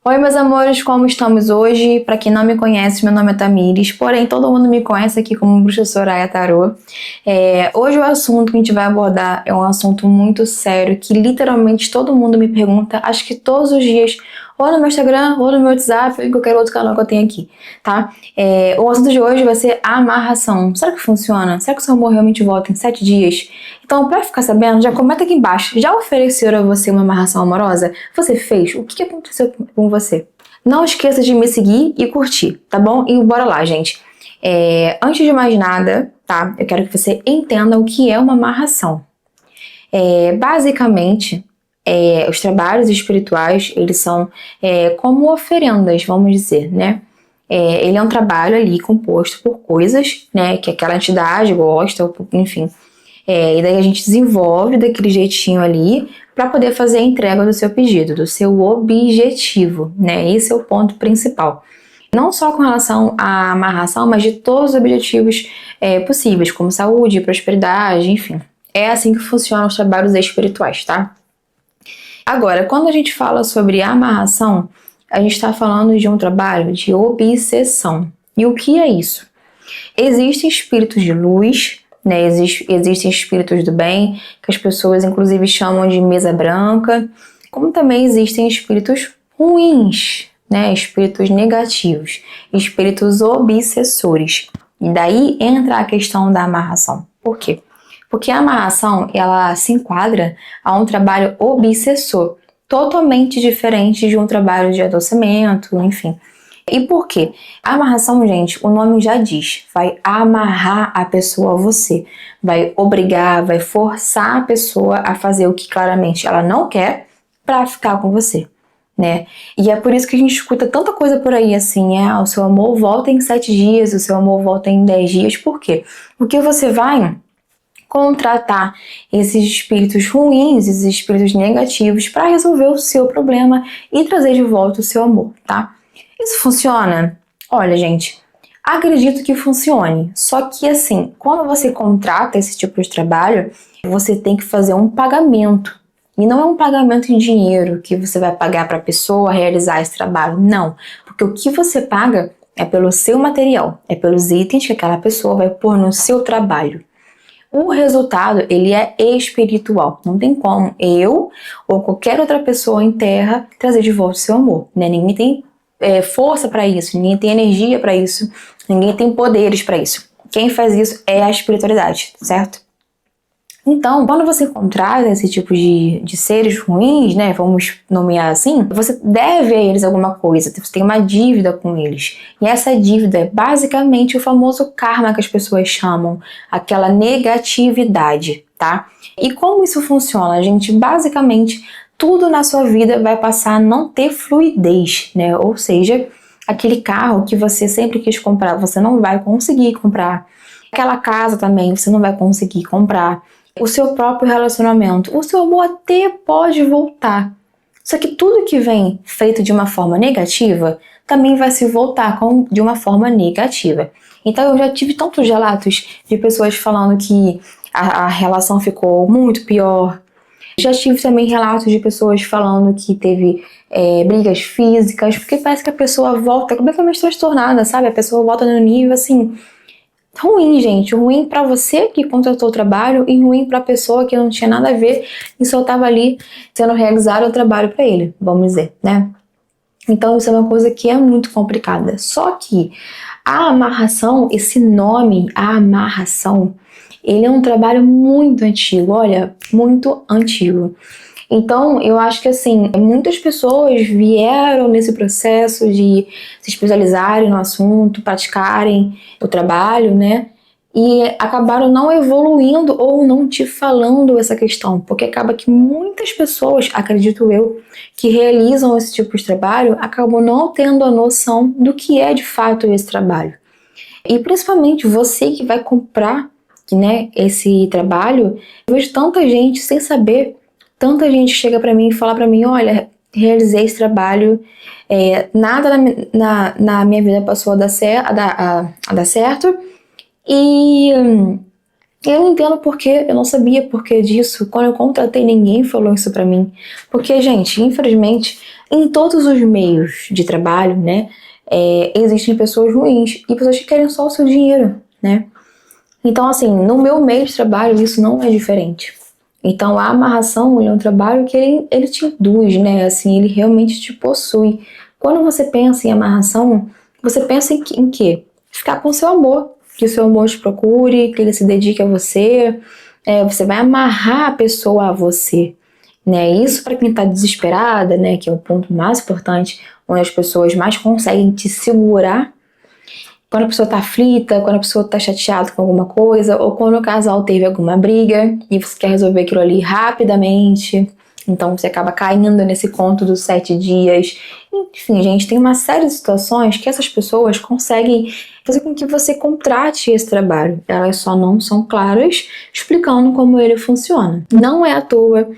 Oi, meus amores, como estamos hoje? Para quem não me conhece, meu nome é Tamires, porém todo mundo me conhece aqui como Bruxa Soraya Tarô. Hoje o assunto que a gente vai abordar é um assunto muito sério que literalmente todo mundo me pergunta, acho que todos os dias, ou no meu Instagram, ou no meu WhatsApp, ou em qualquer outro canal que eu tenho aqui, tá? O assunto de hoje vai ser a amarração. Será que funciona? Será que o seu amor realmente volta em 7 dias? Então, pra ficar sabendo, já comenta aqui embaixo. Já ofereceram a você uma amarração amorosa? Você fez? O que aconteceu com você? Não esqueça de me seguir e curtir, tá bom? E bora lá, gente. Antes de mais nada, tá? Eu quero que você entenda o que é uma amarração. Basicamente, os trabalhos espirituais, eles são como oferendas, vamos dizer, né? Ele é um trabalho ali composto por coisas, né? Que aquela entidade gosta, enfim. E daí a gente desenvolve daquele jeitinho ali para poder fazer a entrega do seu pedido, do seu objetivo, né? Esse é o ponto principal. Não só com relação à amarração, mas de todos os objetivos possíveis, como saúde, prosperidade, enfim. É assim que funcionam os trabalhos espirituais, tá? Agora, quando a gente fala sobre amarração, a gente está falando de um trabalho de obsessão. E o que é isso? Existem espíritos de luz, né? Existem espíritos do bem, que as pessoas inclusive chamam de mesa branca, como também existem espíritos ruins, né? Espíritos negativos, espíritos obsessores. E daí entra a questão da amarração. Por quê? Porque a amarração, ela se enquadra a um trabalho obsessor, totalmente diferente de um trabalho de adoecimento, enfim. E por quê? A amarração, gente, o nome já diz, vai amarrar a pessoa a você, vai obrigar, vai forçar a pessoa a fazer o que claramente ela não quer para ficar com você, né? E é por isso que a gente escuta tanta coisa por aí assim, o seu amor volta em 7 dias, o seu amor volta em 10 dias, por quê? Porque você vai contratar esses espíritos ruins, esses espíritos negativos para resolver o seu problema e trazer de volta o seu amor, tá? Isso funciona? Olha, gente, acredito que funcione. Só que assim, quando você contrata esse tipo de trabalho, você tem que fazer um pagamento. E não é um pagamento em dinheiro que você vai pagar para a pessoa realizar esse trabalho. Não, porque o que você paga é pelo seu material, é pelos itens que aquela pessoa vai pôr no seu trabalho. O resultado, ele é espiritual. Não tem como eu ou qualquer outra pessoa em terra trazer de volta o seu amor, né? Ninguém tem força para isso, ninguém tem energia para isso, ninguém tem poderes para isso. Quem faz isso é a espiritualidade, certo? Então, quando você contrata esse tipo de seres ruins, né, vamos nomear assim, você deve a eles alguma coisa, você tem uma dívida com eles. E essa dívida é basicamente o famoso karma que as pessoas chamam, aquela negatividade, tá? E como isso funciona, gente? Basicamente, tudo na sua vida vai passar a não ter fluidez, né? Ou seja, aquele carro que você sempre quis comprar, você não vai conseguir comprar. Aquela casa também, você não vai conseguir comprar. O seu próprio relacionamento, o seu amor até pode voltar. Só que tudo que vem feito de uma forma negativa também vai se voltar de uma forma negativa. Então eu já tive tantos relatos de pessoas falando que a relação ficou muito pior. Já tive também relatos de pessoas falando que teve brigas físicas, porque parece que a pessoa volta completamente transtornada, sabe? A pessoa volta no nível assim ruim, gente. Ruim pra você que contratou o trabalho e ruim pra pessoa que não tinha nada a ver e só tava ali sendo realizado o trabalho pra ele, vamos dizer, né? Então isso é uma coisa que é muito complicada. Só que a amarração, esse nome, a amarração, ele é um trabalho muito antigo, olha, muito antigo. Então, eu acho que assim, muitas pessoas vieram nesse processo de se especializarem no assunto, praticarem o trabalho, né? E acabaram não evoluindo ou não te falando essa questão, porque acaba que muitas pessoas, acredito eu, que realizam esse tipo de trabalho, acabam não tendo a noção do que é de fato esse trabalho. E principalmente você que vai comprar, né, esse trabalho, eu vejo tanta gente sem saber. Tanta gente chega pra mim e fala pra mim, olha, realizei esse trabalho, nada na minha vida passou a dar certo, e E eu não entendo porquê, eu não sabia porquê disso. Quando eu contratei, ninguém falou isso pra mim. Porque, gente, infelizmente, em todos os meios de trabalho, né, existem pessoas ruins e pessoas que querem só o seu dinheiro, né? Então, assim, no meu meio de trabalho, isso não é diferente. Então, a amarração é um trabalho que ele te induz, né? Assim, ele realmente te possui. Quando você pensa em amarração, você pensa em quê? Ficar com o seu amor. Que o seu amor te procure, que ele se dedique a você. Você vai amarrar a pessoa a você. Né? Isso para quem está desesperada, né? Que é o ponto mais importante, onde as pessoas mais conseguem te segurar quando a pessoa tá aflita, quando a pessoa tá chateada com alguma coisa, ou quando o casal teve alguma briga e você quer resolver aquilo ali rapidamente. Então você acaba caindo nesse conto dos 7 dias. Enfim, gente, tem uma série de situações que essas pessoas conseguem fazer com que você contrate esse trabalho. Elas só não são claras explicando como ele funciona. Não é à toa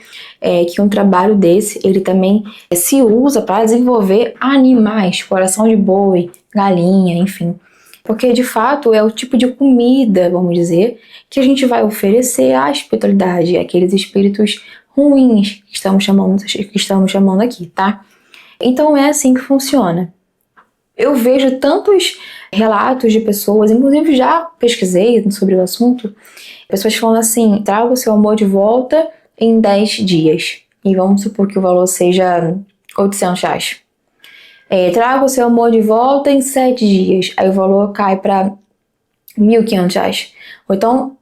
que um trabalho desse, ele também se usa para desenvolver animais, coração de boi, galinha, enfim. Porque de fato é o tipo de comida, vamos dizer, que a gente vai oferecer à espiritualidade, aqueles espíritos ruins que estamos chamando aqui, tá? Então é assim que funciona. Eu vejo tantos relatos de pessoas, inclusive já pesquisei sobre o assunto, pessoas falando assim: traga o seu amor de volta em 10 dias. E vamos supor que o valor seja R$ 800. Traga o seu amor de volta em 7 dias. Aí o valor cai para R$ 1.500. Ou então,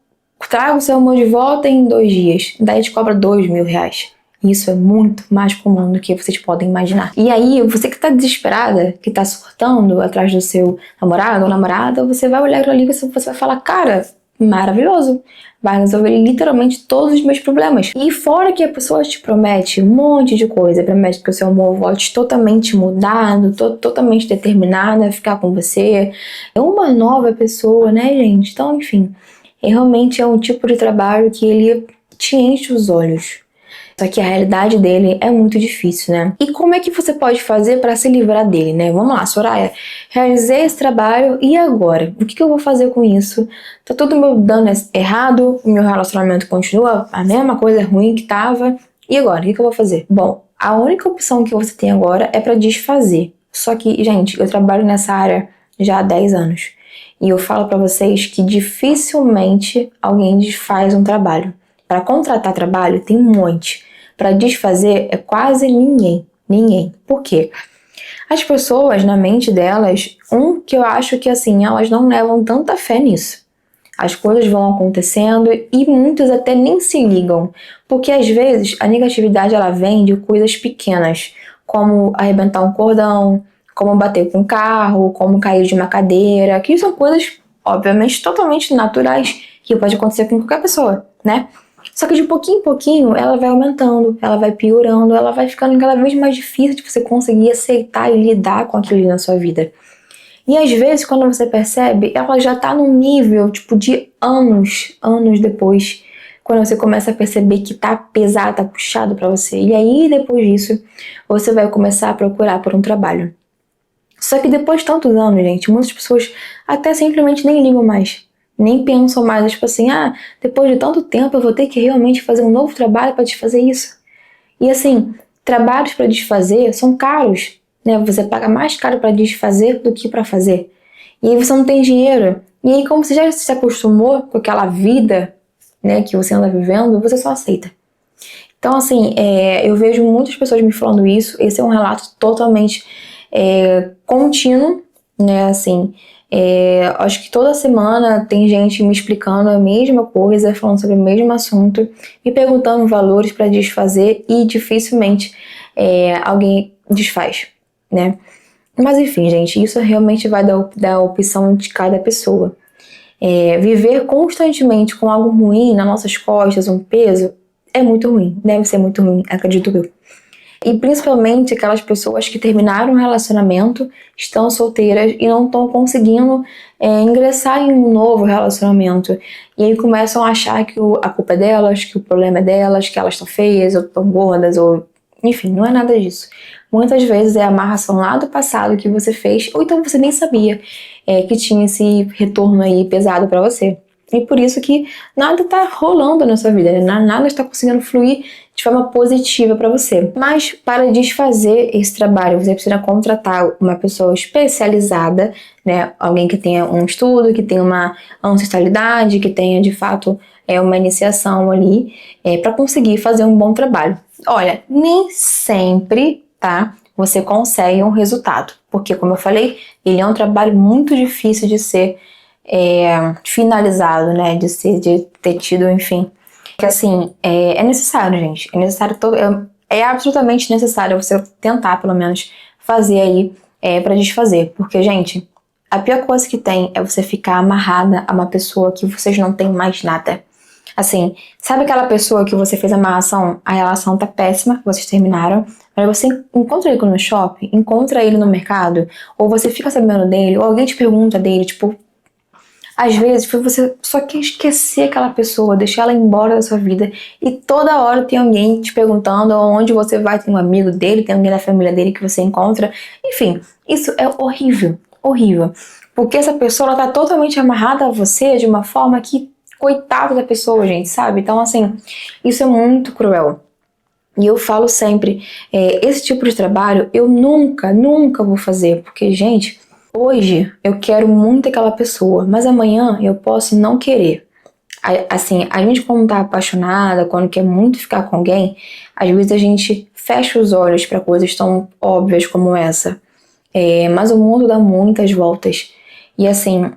traga o seu amor de volta em 2 dias. Daí te cobra R$ 2.000. Isso é muito mais comum do que vocês podem imaginar. E aí, você que tá desesperada, que tá surtando atrás do seu namorado ou namorada, você vai olhar ali e você vai falar: cara, maravilhoso, vai resolver literalmente todos os meus problemas. E fora que a pessoa te promete um monte de coisa, promete que o seu amor volte totalmente mudado, totalmente determinado a ficar com você, é uma nova pessoa, né, gente? Então, enfim, realmente é um tipo de trabalho que ele te enche os olhos. Só que a realidade dele é muito difícil, né? E como é que você pode fazer para se livrar dele, né? Vamos lá, Soraya. Realizei esse trabalho e agora? O que eu vou fazer com isso? Tá tudo me dando errado, o meu relacionamento continua a mesma coisa ruim que tava. E agora? O que eu vou fazer? Bom, a única opção que você tem agora é para desfazer. Só que, gente, eu trabalho nessa área já há 10 anos. E eu falo para vocês que dificilmente alguém desfaz um trabalho. Para contratar trabalho, tem um monte. Para desfazer, é quase ninguém. Ninguém. Por quê? As pessoas, na mente delas, que eu acho que assim, elas não levam tanta fé nisso. As coisas vão acontecendo e muitos até nem se ligam. Porque às vezes a negatividade ela vem de coisas pequenas, como arrebentar um cordão, como bater com um carro, como cair de uma cadeira, que são coisas, obviamente, totalmente naturais que pode acontecer com qualquer pessoa, né? Só que de pouquinho em pouquinho ela vai aumentando, ela vai piorando, ela vai ficando cada vez mais difícil de você conseguir aceitar e lidar com aquilo ali na sua vida. E às vezes, quando você percebe, ela já tá num nível, tipo, de anos depois, quando você começa a perceber que tá pesado, tá puxado pra você. E aí, depois disso, você vai começar a procurar por um trabalho. Só que depois de tantos anos, gente, muitas pessoas até simplesmente nem ligam mais. Nem pensam mais, tipo assim, depois de tanto tempo eu vou ter que realmente fazer um novo trabalho para desfazer isso. E assim, trabalhos para desfazer são caros, né? Você paga mais caro para desfazer do que para fazer. E aí você não tem dinheiro. E aí, como você já se acostumou com aquela vida, né, que você anda vivendo, você só aceita. Então, assim, eu vejo muitas pessoas me falando isso. Esse é um relato totalmente contínuo, né, assim. Acho que toda semana tem gente me explicando a mesma coisa, falando sobre o mesmo assunto, me perguntando valores para desfazer e dificilmente alguém desfaz, né? Mas enfim, gente, isso realmente vai da opção de cada pessoa. Viver constantemente com algo ruim nas nossas costas, um peso, é muito ruim, deve ser muito ruim, acredito eu. E principalmente aquelas pessoas que terminaram um relacionamento, estão solteiras e não estão conseguindo ingressar em um novo relacionamento. E aí começam a achar que a culpa é delas, que o problema é delas, que elas estão feias ou estão gordas, ou enfim, não é nada disso. Muitas vezes é a amarração lá do passado que você fez, ou então você nem sabia que tinha esse retorno aí pesado pra você. E por isso que nada tá rolando na sua vida, né? Nada está conseguindo fluir de forma positiva para você. Mas para desfazer esse trabalho, você precisa contratar uma pessoa especializada, né? Alguém que tenha um estudo, que tenha uma ancestralidade, que tenha de fato uma iniciação ali, para conseguir fazer um bom trabalho. Olha, nem sempre, tá? Você consegue um resultado, porque como eu falei, ele é um trabalho muito difícil de ser finalizado, né? De ter tido, enfim. Que assim, é necessário, gente. É necessário é absolutamente necessário você tentar, pelo menos, fazer aí pra desfazer. Porque, gente, a pior coisa que tem é você ficar amarrada a uma pessoa que vocês não têm mais nada. Assim, sabe aquela pessoa que você fez amarração, a relação tá péssima, vocês terminaram, mas você encontra ele no shopping, encontra ele no mercado, ou você fica sabendo dele, ou alguém te pergunta dele, tipo, às vezes você só quer esquecer aquela pessoa, deixar ela embora da sua vida, e toda hora tem alguém te perguntando onde você vai, tem um amigo dele, tem alguém da família dele que você encontra, enfim, isso é horrível, horrível, porque essa pessoa, ela tá totalmente amarrada a você de uma forma que coitada da pessoa, gente, sabe? Então, assim, isso é muito cruel. E eu falo sempre, esse tipo de trabalho eu nunca, nunca vou fazer, porque, gente, hoje eu quero muito aquela pessoa, mas amanhã eu posso não querer. Assim, a gente quando tá apaixonada, quando quer muito ficar com alguém, às vezes a gente fecha os olhos para coisas tão óbvias como essa. Mas o mundo dá muitas voltas. E assim,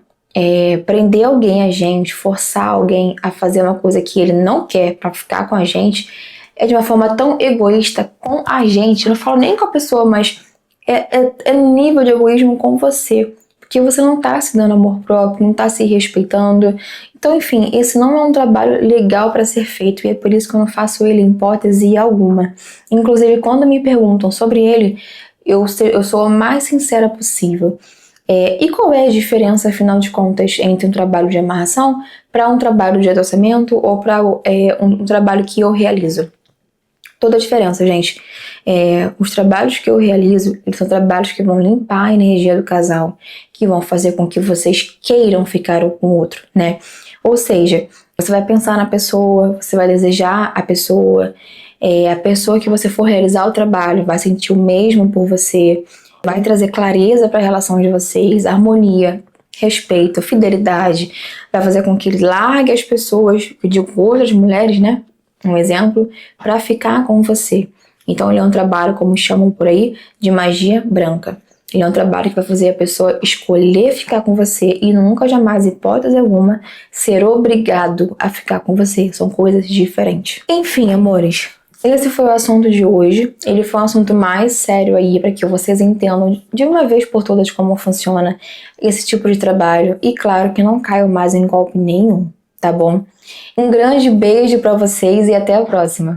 prender alguém a gente, forçar alguém a fazer uma coisa que ele não quer pra ficar com a gente, é de uma forma tão egoísta com a gente. Eu não falo nem com a pessoa, mas é nível de egoísmo com você. Porque você não tá se dando amor próprio, não tá se respeitando. Então, enfim, esse não é um trabalho legal para ser feito e é por isso que eu não faço ele em hipótese alguma. Inclusive, quando me perguntam sobre ele, eu sou a mais sincera possível. E qual é a diferença, afinal de contas, entre um trabalho de amarração para um trabalho de adoçamento ou para um trabalho que eu realizo? Toda a diferença, gente. Os trabalhos que eu realizo, eles são trabalhos que vão limpar a energia do casal, que vão fazer com que vocês queiram ficar um com o outro, né? Ou seja, você vai pensar na pessoa, você vai desejar a pessoa que você for realizar o trabalho vai sentir o mesmo por você, vai trazer clareza para a relação de vocês, harmonia, respeito, fidelidade, vai fazer com que ele largue as pessoas, eu digo outras mulheres, né? Um exemplo, para ficar com você. Então ele é um trabalho, como chamam por aí, de magia branca. Ele é um trabalho que vai fazer a pessoa escolher ficar com você e nunca, jamais, hipótese alguma, ser obrigado a ficar com você. São coisas diferentes. Enfim, amores, esse foi o assunto de hoje. Ele foi um assunto mais sério aí para que vocês entendam de uma vez por todas como funciona esse tipo de trabalho. E claro que não caiam mais em golpe nenhum, tá bom? Um grande beijo para vocês e até a próxima.